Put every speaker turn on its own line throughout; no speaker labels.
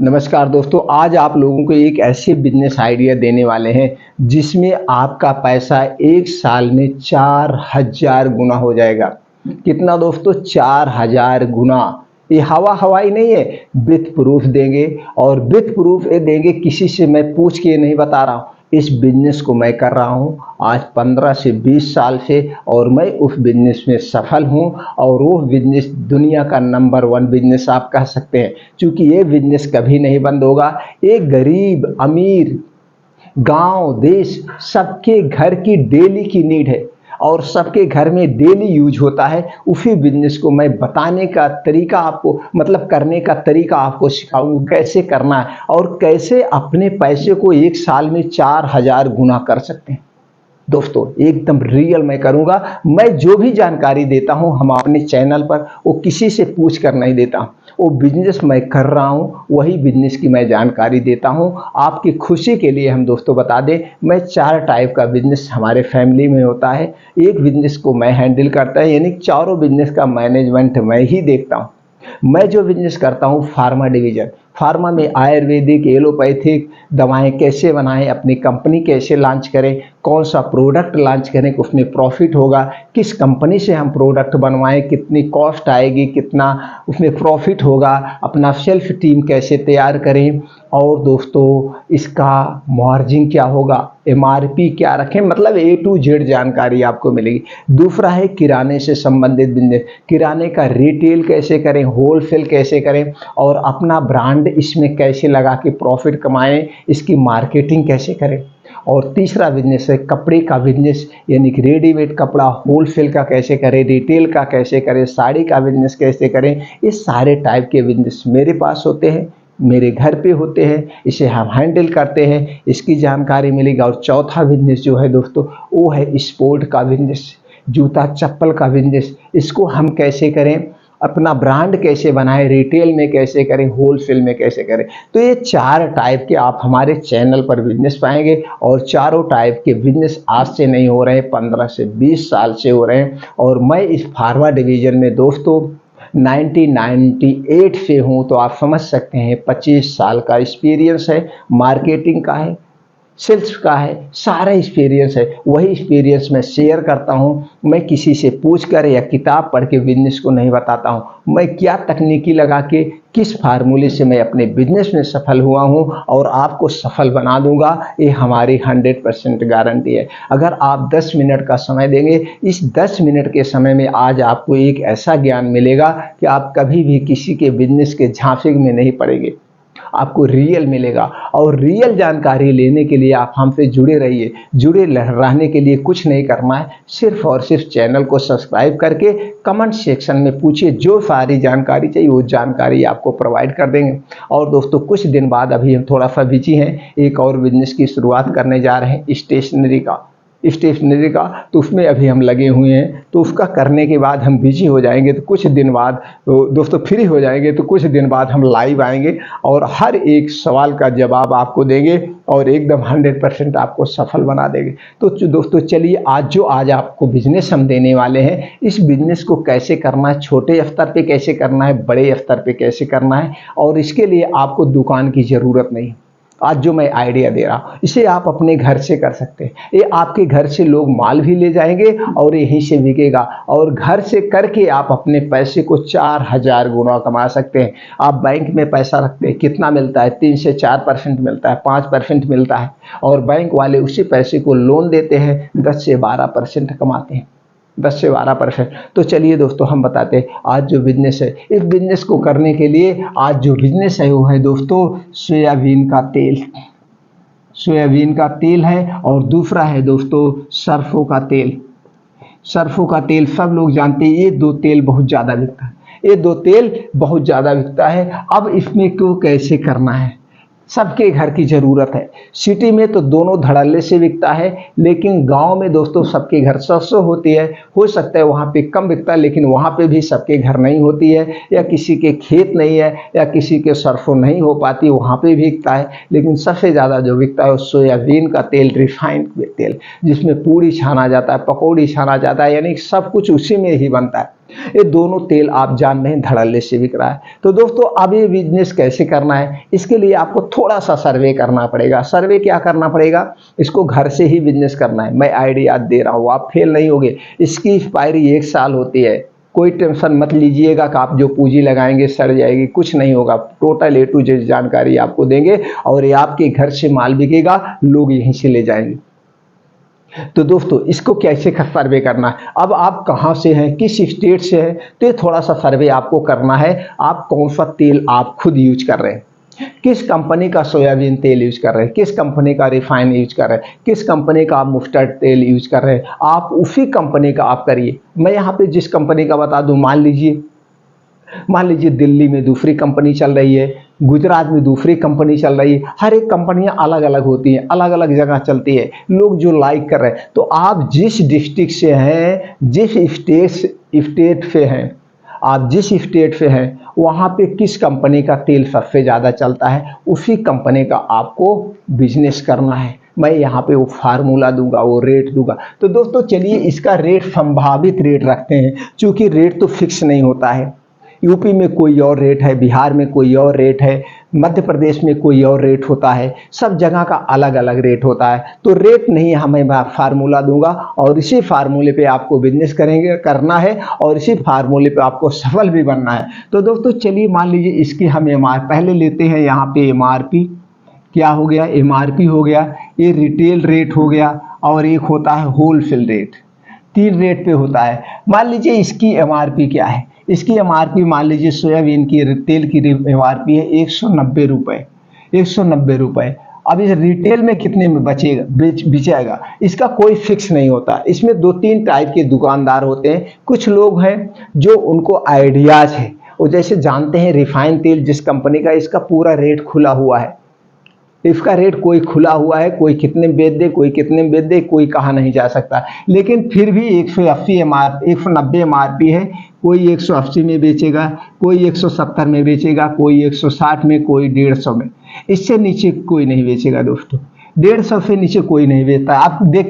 नमस्कार दोस्तों, आज आप लोगों को एक ऐसे बिजनेस आइडिया देने वाले हैं जिसमें आपका पैसा एक साल में 4000 गुना हो जाएगा। कितना दोस्तों? 4000 गुना। ये हवाई नहीं है, विथ प्रूफ देंगे। और विथ प्रूफ ये देंगे, किसी से मैं पूछ के नहीं बता रहा हूँ। इस बिजनेस को मैं कर रहा हूँ आज 15 से 20 साल से और मैं उस बिजनेस में सफल हूँ। और वो बिजनेस दुनिया का नंबर 1 बिजनेस आप कह सकते हैं, क्योंकि ये बिजनेस कभी नहीं बंद होगा। एक गरीब अमीर गांव देश सबके घर की डेली की नीड है और सबके घर में डेली यूज होता है। उसी बिजनेस को मैं बताने का तरीका आपको करने का तरीका आपको सिखाऊंगा, कैसे करना है और कैसे अपने पैसे को एक साल में 4000 गुना कर सकते हैं। दोस्तों एकदम रियल मैं करूंगा। मैं जो भी जानकारी देता हूं हम अपने चैनल पर, वो किसी से पूछ कर नहीं देता हूं। वो बिजनेस मैं कर रहा हूं, वही बिजनेस की मैं जानकारी देता हूं आपकी खुशी के लिए। हम दोस्तों बता दें, मैं 4 टाइप का बिजनेस हमारे फैमिली में होता है। एक बिजनेस को मैं हैंडल करता है, यानी चारों बिजनेस का मैनेजमेंट मैं ही देखता हूं। मैं जो बिजनेस करता हूं फार्मा डिवीजन, फार्मा में आयुर्वेदिक एलोपैथिक दवाएं कैसे बनाएं, अपनी कंपनी कैसे लॉन्च करें, कौन सा प्रोडक्ट लॉन्च करें, उसमें प्रॉफिट होगा, किस कंपनी से हम प्रोडक्ट बनवाएं, कितनी कॉस्ट आएगी, कितना उसमें प्रॉफिट होगा, अपना सेल्फ टीम कैसे तैयार करें और दोस्तों इसका मार्जिन क्या होगा, एमआरपी क्या रखें, मतलब ए टू जेड जानकारी आपको मिलेगी। दूसरा है किराने से संबंधित बिजनेस, किराने का रिटेल कैसे करें, होलसेल कैसे करें और अपना ब्रांड इसमें कैसे लगा के प्रॉफिट कमाएं, इसकी मार्केटिंग कैसे करें। और तीसरा बिजनेस है कपड़े का बिजनेस, यानी कि रेडीमेड कपड़ा होलसेल का कैसे करें, रिटेल का कैसे करें, साड़ी का बिजनेस कैसे करें। ये सारे टाइप के बिजनेस मेरे पास होते हैं, मेरे घर पे होते हैं, इसे हम हैंडल करते हैं, इसकी जानकारी मिलेगी। और चौथा बिजनेस जो है दोस्तों, वो है स्पोर्ट का बिजनेस, जूता चप्पल का बिजनेस। इसको हम कैसे करें, अपना ब्रांड कैसे बनाएं, रिटेल में कैसे करें, होलसेल में कैसे करें। तो ये 4 टाइप के आप हमारे चैनल पर बिजनेस पाएंगे। और चारों टाइप के बिजनेस आज से नहीं हो रहे हैं, 15 से 20 साल से हो रहे हैं। और मैं इस फार्मा डिवीजन में दोस्तों 1998 से हूँ, तो आप समझ सकते हैं 25 साल का एक्सपीरियंस है। मार्केटिंग का है, सेल्स का है, सारा एक्सपीरियंस है। वही एक्सपीरियंस मैं शेयर करता हूँ। मैं किसी से पूछ कर या किताब पढ़ के बिजनेस को नहीं बताता हूँ। मैं क्या तकनीकी लगा के, किस फार्मूले से मैं अपने बिजनेस में सफल हुआ हूँ और आपको सफल बना दूंगा, ये हमारी 100% गारंटी है। अगर आप 10 मिनट का समय देंगे, इस 10 मिनट के समय में आज आपको एक ऐसा ज्ञान मिलेगा कि आप कभी भी किसी के बिजनेस के झांसे में नहीं पड़ेंगे, आपको रियल मिलेगा। और रियल जानकारी लेने के लिए आप हमसे जुड़े रहिए। जुड़े रहने के लिए कुछ नहीं करना है, सिर्फ और सिर्फ चैनल को सब्सक्राइब करके कमेंट सेक्शन में पूछिए, जो सारी जानकारी चाहिए वो जानकारी आपको प्रोवाइड कर देंगे। और दोस्तों कुछ दिन बाद, अभी हम थोड़ा सा बिजी हैं, एक और बिजनेस की शुरुआत करने जा रहे हैं स्टेशनरी का। तो उसमें अभी हम लगे हुए हैं, तो उसका करने के बाद हम बिजी हो जाएंगे। तो कुछ दिन बाद दोस्तों फ्री हो जाएंगे, तो कुछ दिन बाद हम लाइव आएंगे और हर एक सवाल का जवाब आपको देंगे और एकदम 100% आपको सफल बना देंगे। तो दोस्तों चलिए, आज आपको बिजनेस हम देने वाले हैं। इस बिजनेस को कैसे करना है, छोटे स्तर पे कैसे करना है, बड़े स्तर पे कैसे करना है, और इसके लिए आपको दुकान की ज़रूरत नहीं। आज जो मैं आइडिया दे रहा हूँ, इसे आप अपने घर से कर सकते हैं। ये आपके घर से लोग माल भी ले जाएंगे और यहीं से बिकेगा। और घर से करके आप अपने पैसे को 4000 गुना कमा सकते हैं। आप बैंक में पैसा रखते हैं, कितना मिलता है? 3 से 4% मिलता है, 5% मिलता है। और बैंक वाले उसी पैसे को लोन देते हैं, 10 से 12% कमाते हैं, 10 से 12%। तो चलिए दोस्तों हम बताते हैं आज जो बिजनेस है। इस बिजनेस को करने के लिए आज जो बिजनेस है वो है दोस्तों सोयाबीन का तेल। सोयाबीन का तेल है। और दूसरा है दोस्तों सरसों का तेल। सरसों का तेल सब लोग जानते हैं, ये 2 तेल बहुत ज़्यादा बिकता है, ये 2 तेल बहुत ज़्यादा बिकता है। अब इसमें क्यों कैसे करना है, सबके घर की ज़रूरत है। सिटी में तो दोनों धड़ल्ले से बिकता है, लेकिन गांव में दोस्तों सबके घर सरसों होती है। हो सकता है वहाँ पे कम बिकता है, लेकिन वहाँ पे भी सबके घर नहीं होती है, या किसी के खेत नहीं है, या किसी के सरसों नहीं हो पाती, वहाँ पे भी बिकता है। लेकिन सबसे ज़्यादा जो बिकता है वो सोयाबीन का तेल, रिफाइंड तेल, जिसमें पूड़ी छाना जाता है, पकौड़ी छाना जाता है, यानी सब कुछ उसी में ही बनता है। ये दोनों तेल आप जान रहे हैं धड़ल्ले से बिक रहा है। तो दोस्तों अब ये बिजनेस कैसे करना है, इसके लिए आपको थोड़ा सा सर्वे करना पड़ेगा। सर्वे क्या करना पड़ेगा, इसको घर से ही बिजनेस करना है। मैं आइडिया दे रहा हूँ, आप फेल नहीं होगे। इसकी एक्सपायरी 1 साल होती है। कोई टेंशन मत लीजिएगा कि आप जो पूंजी लगाएंगे सड़ जाएगी, कुछ नहीं होगा। टोटल A to Z जानकारी आपको देंगे और ये आपके घर से माल बिकेगा, लोग यहीं से ले जाएंगे। तो दोस्तों इसको कैसे सर्वे करना है, अब आप कहाँ से हैं, किस स्टेट से हैं, तो ये थोड़ा सा सर्वे आपको करना है। आप कौन सा तेल आप खुद यूज कर रहे हैं, किस कंपनी का सोयाबीन तेल यूज कर रहे हैं, किस कंपनी का रिफाइन यूज कर रहे हैं, किस कंपनी का आप मस्टर्ड तेल यूज कर रहे हैं, आप उसी कंपनी का आप करिए। मैं यहाँ पे जिस कंपनी का बता दूँ, मान लीजिए दिल्ली में दूसरी कंपनी चल रही है, गुजरात में दूसरी कंपनी चल रही है। हर एक कंपनियां अलग अलग होती हैं, अलग अलग जगह चलती है, लोग जो लाइक कर रहे हैं। तो आप जिस डिस्ट्रिक्ट से हैं, जिस स्टेट से हैं, आप जिस स्टेट से हैं वहाँ पे किस कंपनी का तेल सबसे ज़्यादा चलता है, उसी कंपनी का आपको बिजनेस करना है। मैं यहाँ पे वो फार्मूला दूंगा, वो रेट दूंगा। तो दोस्तों चलिए इसका रेट संभावित रेट रखते हैं, क्योंकि रेट तो फिक्स नहीं होता है। यूपी में कोई और रेट है, बिहार में कोई और रेट है, मध्य प्रदेश में कोई और रेट होता है, सब जगह का अलग अलग रेट होता है। तो रेट नहीं, हमें फार्मूला दूंगा और इसी फार्मूले पे आपको बिजनेस करना है और इसी फार्मूले पे आपको सफल भी बनना है। तो दोस्तों चलिए मान लीजिए इसकी हम पहले लेते हैं यहाँ पे MRP। क्या हो गया, MRP हो गया, ये रिटेल रेट हो गया और एक होता है होलसेल रेट। 3 रेट पे होता है। मान लीजिए इसकी MRP क्या है, इसकी MRP मान लीजिए सोयाबीन की तेल की MRP है 190 रुपये, 190 रुपये। अब इस रिटेल में कितने में बिचेगा, इसका कोई फिक्स नहीं होता। इसमें 2-3 टाइप के दुकानदार होते हैं। कुछ लोग हैं जो उनको आइडियाज है, वो जैसे जानते हैं रिफाइन तेल जिस कंपनी का, इसका पूरा रेट खुला हुआ है, इसका रेट कोई खुला हुआ है, कोई कितने में बेच दे, कोई कितने में बेच दे, कोई कहा नहीं जा सकता। लेकिन फिर भी 190 MRP है, कोई 180 में बेचेगा, कोई 170 में बेचेगा, कोई 160 में, कोई 150 में। इससे नीचे कोई नहीं बेचेगा दोस्तों, 150 से नीचे कोई नहीं बेचता।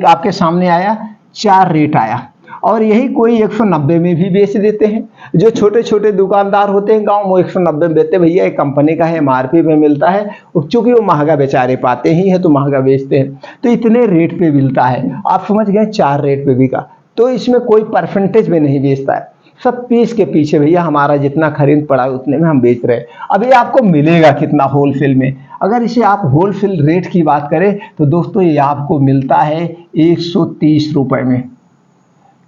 आपके सामने आया 4 रेट आया और यही कोई 190 में भी बेच देते हैं। जो छोटे छोटे दुकानदार होते हैं गांव, वो 190 में बेचते, भैया एक कंपनी का है, MRP में मिलता है, चूंकि वो महंगा बेचारे पाते ही हैं तो महंगा बेचते हैं, तो इतने रेट पे मिलता है। आप समझ गए, 4 रेट पे बिका। तो इसमें कोई परसेंटेज में नहीं बेचता है, सब पीस के पीछे, भैया हमारा जितना खरीद पड़ा उतने में हम बेच रहे हैं। अब ये आपको मिलेगा कितना होलसेल में, अगर इसे आप होलसेल रेट की बात करें तो दोस्तों ये आपको मिलता है 130 रुपए में।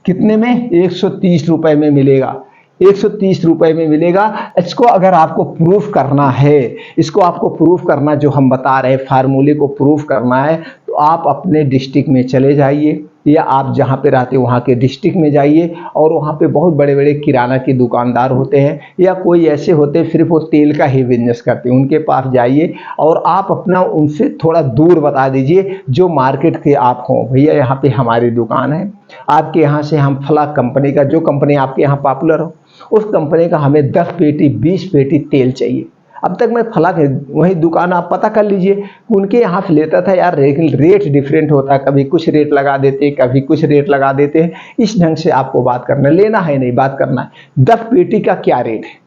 कितने में, 130 रुपए में मिलेगा, 130 रुपए में मिलेगा। इसको अगर आपको प्रूफ करना है, इसको आपको प्रूफ करना, जो हम बता रहे हैं फार्मूले को प्रूफ करना है, तो आप अपने डिस्ट्रिक्ट में चले जाइए या आप जहाँ पे रहते हैं वहाँ के डिस्ट्रिक्ट में जाइए और वहाँ पे बहुत बड़े बड़े किराना के दुकानदार होते हैं या कोई ऐसे होते हैं सिर्फ वो तेल का ही बिजनेस करते हैं, उनके पास जाइए और आप अपना उनसे थोड़ा दूर बता दीजिए जो मार्केट के आप हों, भैया यहाँ पे हमारी दुकान है, आपके यहाँ से हम फला कंपनी का, जो कंपनी आपके यहाँ पॉपुलर हो उस कंपनी का हमें 10 पेटी 20 पेटी तेल चाहिए। अब तक मैं फला के वही दुकान आप पता कर लीजिए, उनके यहाँ से लेता था यार, लेकिन रेट डिफरेंट होता है, कभी कुछ रेट लगा देते, कभी कुछ रेट लगा देते हैं। इस ढंग से आपको बात करना, लेना है नहीं, बात करना है। 10 पेटी का क्या रेट है,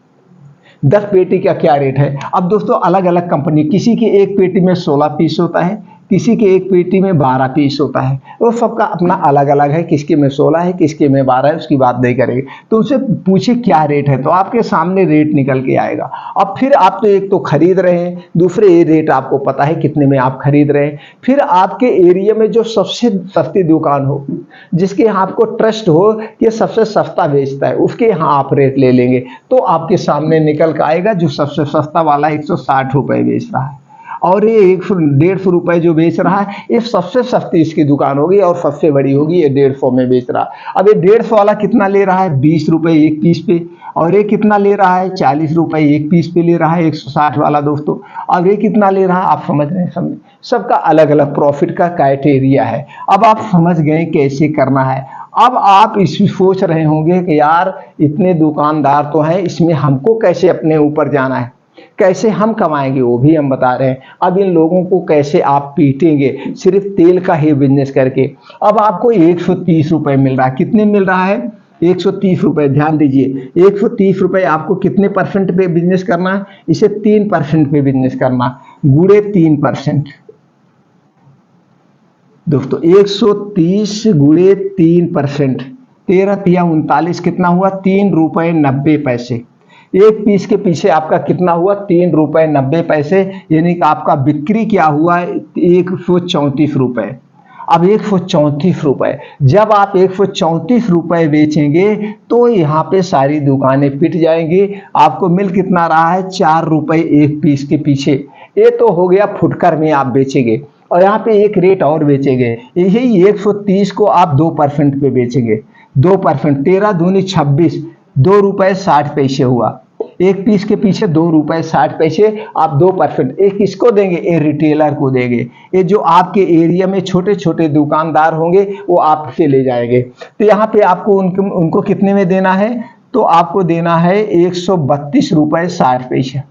10 पेटी का क्या रेट है। अब दोस्तों अलग अलग कंपनी, किसी की एक पेटी में 16 पीस होता है, किसी के एक पेटी में 12 पीस होता है, वो सबका अपना अलग अलग है, किसके में 16 है, किसके में 12 है, उसकी बात नहीं करेंगे। तो उनसे पूछे क्या रेट है, तो आपके सामने रेट निकल के आएगा। अब फिर आप तो एक तो खरीद रहे हैं, दूसरे ये रेट आपको पता है कितने में आप खरीद रहे हैं। फिर आपके एरिया में जो सबसे सस्ती दुकान हो, जिसके यहाँ आपको ट्रस्ट हो कि सबसे सस्ता बेचता है, उसके यहाँ आप रेट ले लेंगे, तो आपके सामने निकल के आएगा जो सबसे सस्ता वाला 160 रुपये बेच रहा है और ये 150 रुपये जो बेच रहा है, ये सबसे सस्ती इसकी दुकान होगी और सबसे बड़ी होगी, ये 150 में बेच रहा है। अब ये 150 वाला कितना ले रहा है, 20 रुपये एक पीस पे, और ये कितना ले रहा है, 40 रुपये एक पीस पे ले रहा है 160 वाला दोस्तों। अब ये कितना ले रहा है, आप समझ रहे हैं, समझ, सबका अलग अलग प्रॉफिट का क्राइटेरिया है। अब आप समझ गए कैसे करना है। अब आप इसमें सोच रहे होंगे कि यार इतने दुकानदार तो हैं, इसमें हमको कैसे अपने ऊपर जाना है, कैसे हम कमाएंगे, वो भी हम बता रहे हैं। अब इन लोगों को कैसे आप पीटेंगे सिर्फ तेल का ही बिजनेस करके। अब आपको 130 रुपये मिल रहा है, कितने मिल रहा है, 130 रुपये, ध्यान दीजिए 130 रुपये आपको कितने परसेंट पे बिजनेस करना है, इसे 3% पे बिजनेस करना, गुणे 3%। दोस्तों 130 गुणे 3%, 13×3 = 39, कितना हुआ, 3 रुपये 90 पैसे। एक पीस के पीछे आपका कितना हुआ, 3 रुपये 90 पैसे, यानी कि आपका बिक्री क्या हुआ, 134 रुपये। अब 134 रुपये, जब आप 134 रुपये बेचेंगे तो यहाँ पे सारी दुकानें पिट जाएंगी। आपको मिल कितना रहा है, 4 रुपये एक पीस के पीछे। ये तो हो गया फुटकर में आप बेचेंगे, और यहाँ पे एक रेट और बेचेंगे, यही 130 को आप 2% पे बेचेंगे। 2%, 13 दूनी 26, 2 रुपये 60 पैसे हुआ। एक पीस के पीछे 2 रुपये 60 पैसे, आप 2%, एक किसको देंगे, ये रिटेलर को देंगे। ये जो आपके एरिया में छोटे छोटे दुकानदार होंगे वो आपसे ले जाएंगे। तो यहाँ पे आपको उनको कितने में देना है, तो आपको देना है 132 रुपये 60 पैसे।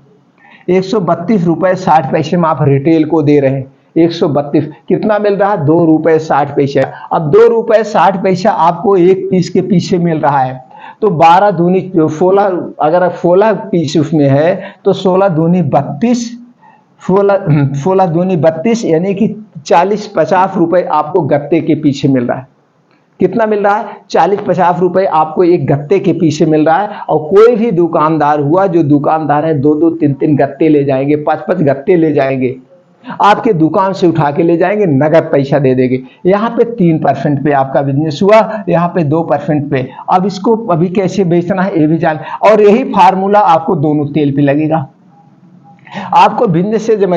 132 रुपये 60 पैसे में आप रिटेल को दे रहे हैं। 132 कितना मिल रहा है, 2 रुपये 60 पैसे। अब 2 रुपये 60 पैसा आपको एक पीस के पीछे मिल रहा है, तो 12 दूनी 16, अगर 16 पीस उसमें है तो 16 दूनी 32, 16 दूनी 32, यानी कि 40-50 रुपए आपको गत्ते के पीछे मिल रहा है। कितना मिल रहा है, 40-50 रुपए आपको एक गत्ते के पीछे मिल रहा है। और कोई भी दुकानदार हुआ, जो दुकानदार है 2-2, 3-3 गत्ते ले जाएंगे, 5-5 गत्ते ले जाएंगे, आपके दुकान से उठा के ले जाएंगे, नगद पैसा दे देंगे। यहाँ पे 3% पे आपका बिजनेस हुआ, यहाँ पे 2% पे। अब इसको अभी कैसे बेचना है ये भी जान, और यही फार्मूला आपको दोनों तेल पे लगेगा। आपको बिजनेस से जब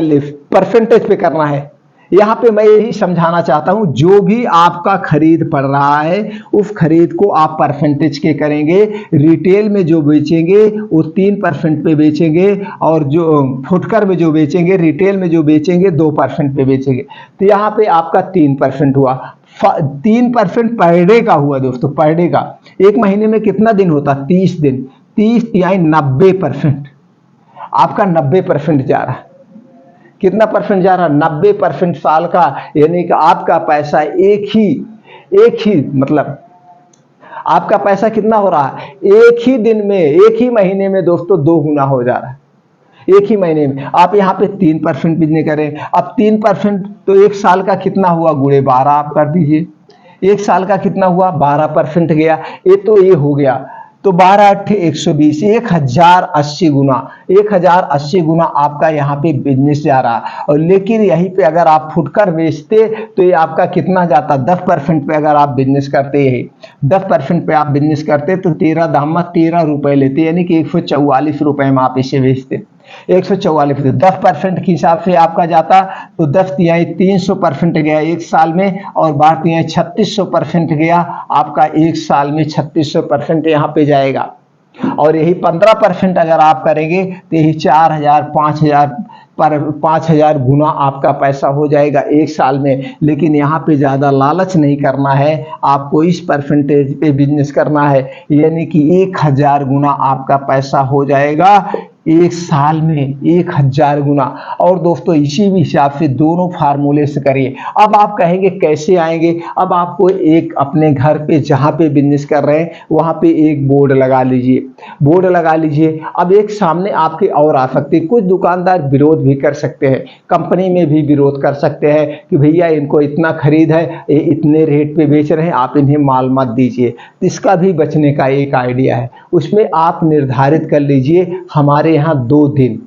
परसेंटेज पे करना है, यहाँ पे मैं यही समझाना चाहता हूँ, जो भी आपका खरीद पड़ रहा है उस खरीद को आप परसेंटेज के करेंगे। रिटेल में जो बेचेंगे वो 3% पे बेचेंगे, और जो फुटकर में जो बेचेंगे, रिटेल में जो बेचेंगे 2% पे बेचेंगे। तो यहाँ पे आपका 3% हुआ। 3% पर डे का हुआ दोस्तों, पर डे का। एक महीने में कितना दिन होता, 30 दिन, 30 यानी 90%। आपका 90% जा रहा है। कितना परसेंट जा रहा है, 90% साल का, यानी कि आपका पैसा एक ही मतलब आपका पैसा कितना हो रहा है, एक ही दिन में, एक ही महीने में दोस्तों 2 गुना हो जा रहा है। एक ही महीने में आप यहाँ पे 3% बिजनेस करें। अब 3% तो एक साल का कितना हुआ, गुणे 12 आप कर दीजिए। एक साल का कितना हुआ, 12% गया। ये तो ये हो गया, तो 12×8 = 120, 1080 गुना, 1080 गुना आपका यहाँ पे बिजनेस जा रहा। और लेकिन यहीं पे अगर आप फुटकर बेचते तो ये आपका कितना जाता, 10% पे अगर आप बिजनेस करते, यही 10% पे आप बिजनेस करते तो 13 दाम में 13 रुपए लेते, यानी कि 144 रुपए में आप इसे बेचते। 144, 10% के हिसाब से आपका जाता, तो 10 तिहाई 300% गया एक साल में, और 12 तिहाई 3600% गया आपका एक साल में। 3600% यहाँ पे जाएगा। और यही 15% अगर आप करेंगे तो यही 4000, 5000 पर 5000 गुना आपका पैसा हो जाएगा एक साल में। लेकिन यहाँ पे ज़्यादा लालच नहीं करना है, आपको इस परसेंटेज पे बिजनेस करना है, यानी कि 1000 गुना आपका पैसा हो जाएगा एक साल में, 1000 गुना। और दोस्तों इसी भी हिसाब से दोनों फार्मूले से करिए। अब आप कहेंगे कैसे आएंगे, अब आपको एक अपने घर पे जहाँ पे बिजनेस कर रहे हैं वहाँ पे एक बोर्ड लगा लीजिए, बोर्ड लगा लीजिए। अब एक सामने आपके और आ सकते हैं, कुछ दुकानदार विरोध भी कर सकते हैं, कंपनी में भी विरोध कर सकते हैं कि भैया इनको इतना खरीद है, ये इतने रेट पे बेच रहे हैं, आप इन्हें माल मत दीजिए। इसका भी बचने का एक आइडिया है, उसमें आप निर्धारित कर लीजिए हमारे यहाँ 2 दिन,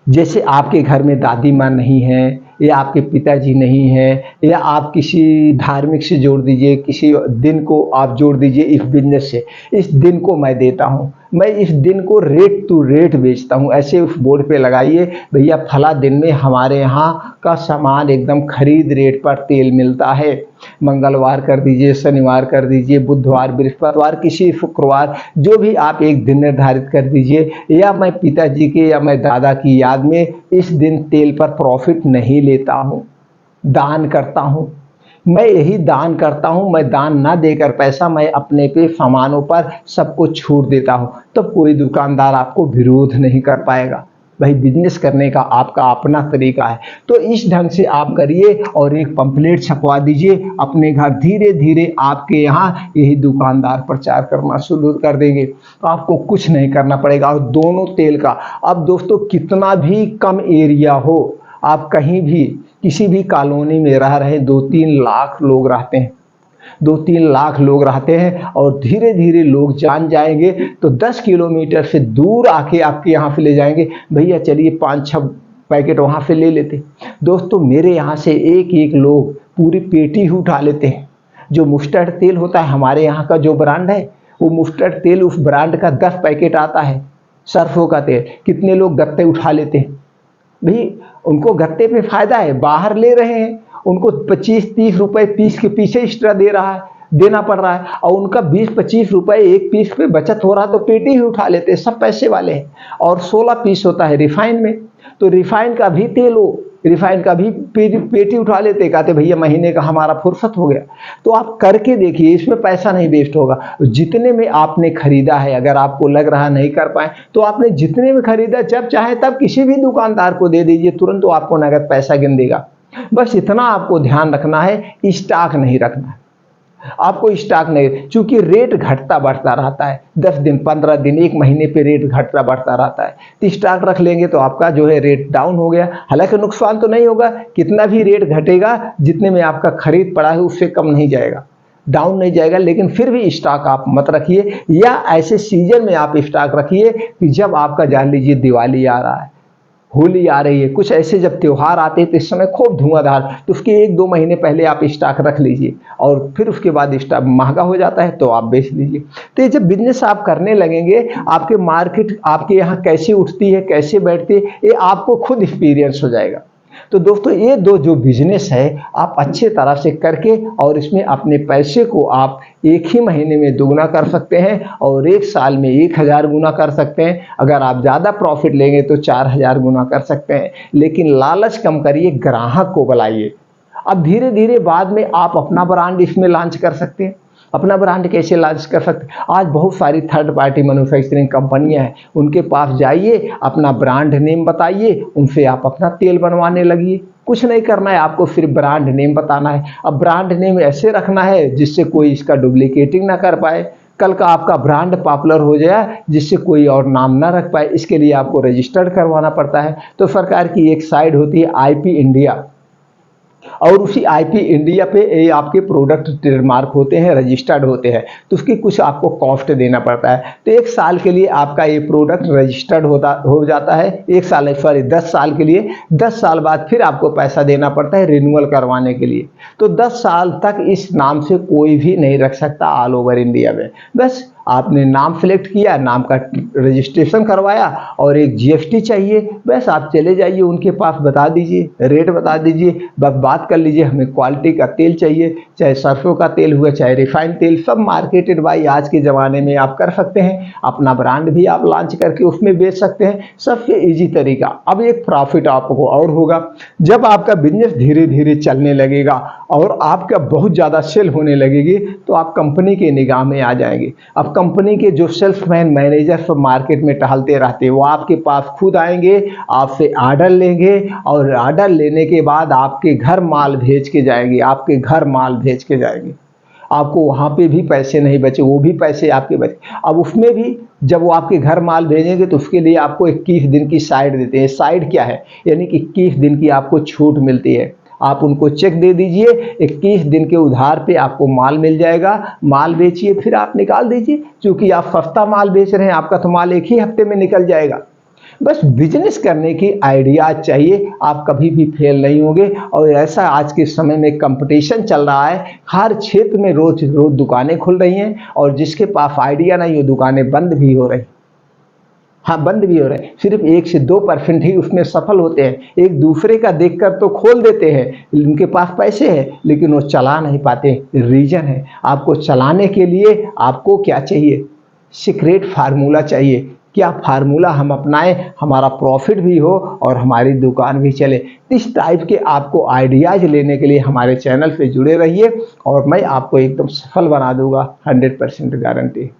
जैसे आपके घर में दादी माँ नहीं है, या आपके पिताजी नहीं है, या आप किसी धार्मिक से जोड़ दीजिए, किसी दिन को आप जोड़ दीजिए इस बिजनेस से। इस दिन को मैं देता हूँ, मैं इस दिन को रेट टू रेट बेचता हूँ, ऐसे उस बोर्ड पे लगाइए, भैया फला दिन में हमारे यहाँ का सामान एकदम खरीद रेट पर तेल मिलता है। मंगलवार कर दीजिए, शनिवार कर दीजिए, बुधवार, बृहस्पतिवार, किसी शुक्रवार, जो भी आप एक दिन निर्धारित कर दीजिए। या मैं पिताजी के या मैं दादा की याद में इस दिन तेल पर प्रॉफिट नहीं लेता हूँ, दान करता हूँ। मैं यही दान करता हूँ, मैं दान ना देकर पैसा मैं अपने पे सामानों पर सबको छूट देता हूँ, तो कोई दुकानदार आपको विरोध नहीं कर पाएगा। भाई बिजनेस करने का आपका अपना तरीका है, तो इस ढंग से आप करिए और एक पंपलेट छपवा दीजिए अपने घर। धीरे धीरे आपके यहाँ यही दुकानदार प्रचार करना शुरू कर देंगे, तो आपको कुछ नहीं करना पड़ेगा। और दोनों तेल का, अब दोस्तों कितना भी कम एरिया हो, आप कहीं भी किसी भी कॉलोनी में रह रहे, 2-3 लाख लोग रहते हैं, 2-3 लाख लोग रहते हैं, और धीरे धीरे लोग जान जाएंगे तो 10 किलोमीटर से दूर आके आपके यहाँ से ले जाएंगे, भैया चलिए 5-6 पैकेट वहाँ से ले लेते। दोस्तों मेरे यहाँ से एक एक लोग पूरी पेटी ही उठा लेते हैं। जो मस्टर्ड तेल होता है हमारे यहाँ का जो ब्रांड है, वो मस्टर्ड तेल उस ब्रांड का 10 पैकेट आता है। सरसों का तेल कितने लोग गत्ते उठा लेते हैं, भाई उनको गत्ते पे फायदा है, बाहर ले रहे हैं, उनको 25-30 रुपए पीस के पीछे एक्स्ट्रा देना पड़ रहा है, और उनका 20-25 रुपए एक पीस पे बचत हो रहा है, तो पेटी ही उठा लेते हैं, सब पैसे वाले हैं। और 16 पीस होता है रिफाइन में, तो रिफाइन का भी तेल हो, रिफाइन का भी पेटी उठा लेते, कहते भैया महीने का हमारा फुर्सत हो गया। तो आप करके देखिए, इसमें पैसा नहीं वेस्ट होगा। जितने में आपने खरीदा है, अगर आपको लग रहा नहीं कर पाए, तो आपने जितने में खरीदा जब चाहे तब किसी भी दुकानदार को दे दीजिए, तुरंत वो आपको नगद पैसा गिन देगा। बस इतना आपको ध्यान रखना है, स्टॉक नहीं रखना है आपको, स्टॉक नहीं, चूंकि रेट घटता बढ़ता रहता है, 10 दिन 15 दिन 1 महीने पे रेट घटता बढ़ता रहता है, तो स्टॉक रख लेंगे तो आपका जो है रेट डाउन हो गया। हालांकि नुकसान तो नहीं होगा, कितना भी रेट घटेगा जितने में आपका खरीद पड़ा है उससे कम नहीं जाएगा, डाउन नहीं जाएगा, लेकिन फिर भी स्टॉक आप मत रखिए, या ऐसे सीजन में आप स्टॉक रखिए कि जब आपका जान लीजिए दिवाली आ रहा है, होली आ रही है, कुछ ऐसे जब त्यौहार आते हैं तो इस समय खूब धुआंधार, तो उसके 1-2 महीने पहले आप स्टॉक रख लीजिए, और फिर उसके बाद स्टॉक महंगा हो जाता है तो आप बेच लीजिए। तो ये जब बिजनेस आप करने लगेंगे, आपके मार्केट आपके यहाँ कैसे उठती है कैसे बैठती है, ये आपको खुद एक्सपीरियंस हो जाएगा। तो दोस्तों ये दो जो बिजनेस है आप अच्छे तरह से करके, और इसमें अपने पैसे को आप एक ही महीने में दुगना कर सकते हैं, और 1 साल में 1000 गुना कर सकते हैं। अगर आप ज़्यादा प्रॉफिट लेंगे तो 4000 गुना कर सकते हैं। लेकिन लालच कम करिए, ग्राहक को बुलाइए। अब धीरे धीरे बाद में आप अपना ब्रांड इसमें लॉन्च कर सकते हैं। अपना ब्रांड कैसे लॉन्च कर सकते हैं? आज बहुत सारी थर्ड पार्टी मैन्युफैक्चरिंग कंपनियां हैं, उनके पास जाइए, अपना ब्रांड नेम बताइए, उनसे आप अपना तेल बनवाने लगिए। कुछ नहीं करना है आपको, सिर्फ ब्रांड नेम बताना है। अब ब्रांड नेम ऐसे रखना है जिससे कोई इसका डुप्लीकेटिंग ना कर पाए, कल का आपका ब्रांड पॉपुलर हो जाए जिससे कोई और नाम ना रख पाए। इसके लिए आपको रजिस्टर्ड करवाना पड़ता है। तो सरकार की एक साइट होती है IP इंडिया, और उसी IP इंडिया पे ये आपके प्रोडक्ट ट्रेडमार्क होते हैं, रजिस्टर्ड होते हैं, तो उसकी कुछ आपको कॉस्ट देना पड़ता है। तो 1 साल के लिए आपका ये प्रोडक्ट रजिस्टर्ड हो जाता है, 1 साल सॉरी 10 साल के लिए। 10 साल बाद फिर आपको पैसा देना पड़ता है रिन्यूअल करवाने के लिए। तो 10 साल तक इस नाम से कोई भी नहीं रख सकता ऑल ओवर इंडिया में। बस आपने नाम सेलेक्ट किया, नाम का रजिस्ट्रेशन करवाया, और एक GST चाहिए, बस आप चले जाइए उनके पास, बता दीजिए, रेट बता दीजिए, बस बात कर लीजिए हमें क्वालिटी का तेल चाहिए, चाहे सरसों का तेल हुआ चाहे रिफाइंड तेल, सब मार्केटेड बाई आज के ज़माने में आप कर सकते हैं। अपना ब्रांड भी आप लॉन्च करके उसमें बेच सकते हैं, सबसे ईजी तरीका। अब एक प्रॉफिट आपको और होगा, जब आपका बिजनेस धीरे धीरे चलने लगेगा और आपका बहुत ज़्यादा सेल होने लगेगी, तो आप कंपनी के निगाह में आ जाएंगे। अब कंपनी के जो सेल्समैन मैनेजर सब मार्केट में टहलते रहते हैं, वो आपके पास खुद आएंगे, आपसे ऑर्डर लेंगे, और ऑर्डर लेने के बाद आपके घर माल भेज के जाएंगे, आपके घर माल भेज के जाएंगे। आपको वहाँ पे भी पैसे नहीं बचे, वो भी पैसे आपके बचे। अब उसमें भी जब वो आपके घर माल भेजेंगे तो उसके लिए आपको 21 दिन की साइड देते हैं। साइड क्या है? यानी कि 21 दिन की आपको छूट मिलती है। आप उनको चेक दे दीजिए, 21 दिन के उधार पे आपको माल मिल जाएगा, माल बेचिए, फिर आप निकाल दीजिए। क्योंकि आप सस्ता माल बेच रहे हैं, आपका तो माल एक ही हफ्ते में निकल जाएगा। बस बिजनेस करने की आइडिया चाहिए, आप कभी भी फेल नहीं होंगे। और ऐसा आज के समय में कंपटीशन चल रहा है, हर क्षेत्र में रोज रोज दुकानें खुल रही हैं, और जिसके पास आइडिया नहीं वो दुकानें बंद भी हो रही। हाँ, बंद भी हो रहे हैं। सिर्फ 1 से 2% ही उसमें सफल होते हैं। एक दूसरे का देखकर तो खोल देते हैं, उनके पास पैसे हैं लेकिन वो चला नहीं पाते। रीजन है, आपको चलाने के लिए आपको क्या चाहिए? सीक्रेट फार्मूला चाहिए। क्या फार्मूला हम अपनाएं, हमारा प्रॉफिट भी हो और हमारी दुकान भी चले। इस टाइप के आपको आइडियाज लेने के लिए हमारे चैनल पे जुड़े रहिए, और मैं आपको एकदम सफल बना दूंगा, 100% गारंटी।